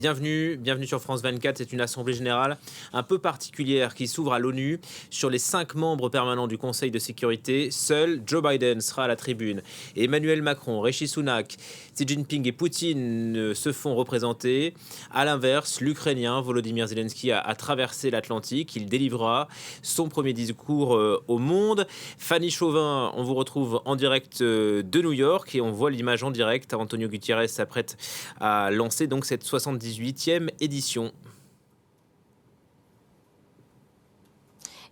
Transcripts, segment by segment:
Bienvenue sur France 24. C'est une assemblée générale un peu particulière qui s'ouvre à l'ONU. Sur les 5 membres permanents du Conseil de sécurité, seul Joe Biden sera à la tribune. Emmanuel Macron, Rishi Sunak, Xi Jinping et Poutine se font représenter. À l'inverse, l'Ukrainien Volodymyr Zelensky a traversé l'Atlantique. Il délivrera son premier discours au monde. Fanny Chauvin, on vous retrouve en direct de New York et on voit l'image en direct. Antonio Guterres s'apprête à lancer donc cette 78e édition.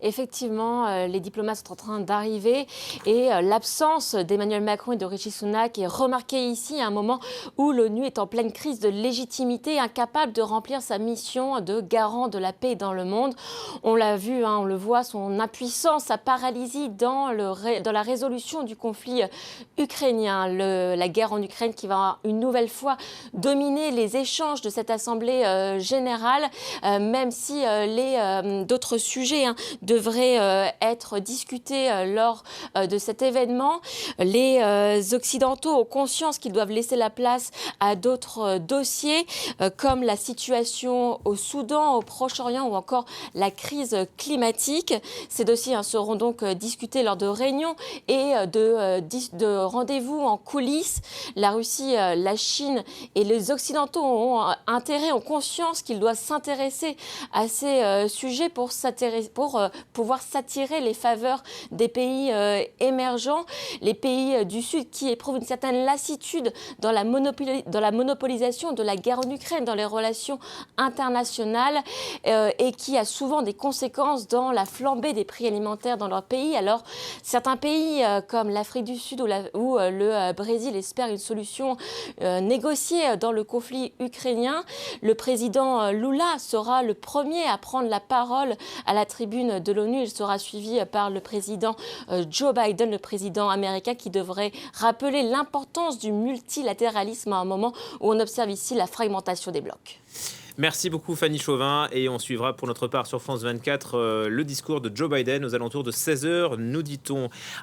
Effectivement, les diplomates sont en train d'arriver et l'absence d'Emmanuel Macron et de Rishi Sunak est remarquée ici à un moment où l'ONU est en pleine crise de légitimité, incapable de remplir sa mission de garant de la paix dans le monde. On l'a vu, on le voit, son impuissance, sa paralysie dans la résolution du conflit ukrainien. La guerre en Ukraine qui va une nouvelle fois dominer les échanges de cette assemblée générale, même si d'autres sujets devrait être discuté lors de cet événement. Les Occidentaux ont conscience qu'ils doivent laisser la place à d'autres dossiers comme la situation au Soudan, au Proche-Orient ou encore la crise climatique. Ces dossiers seront donc discutés lors de réunions et de rendez-vous en coulisses. La Russie, la Chine et les Occidentaux ont conscience qu'ils doivent s'intéresser à ces sujets pour pouvoir s'attirer les faveurs des pays émergents, les pays du Sud qui éprouvent une certaine lassitude dans la monopolisation de la guerre en Ukraine, dans les relations internationales et qui a souvent des conséquences dans la flambée des prix alimentaires dans leur pays. Alors, certains pays comme l'Afrique du Sud ou le Brésil espèrent une solution négociée dans le conflit ukrainien. Le président Lula sera le premier à prendre la parole à la tribune de l'ONU. Il sera suivi par le président Joe Biden, le président américain, qui devrait rappeler l'importance du multilatéralisme à un moment où on observe ici la fragmentation des blocs. Merci beaucoup Fanny Chauvin et on suivra pour notre part sur France 24 le discours de Joe Biden aux alentours de 16h, nous dit-on.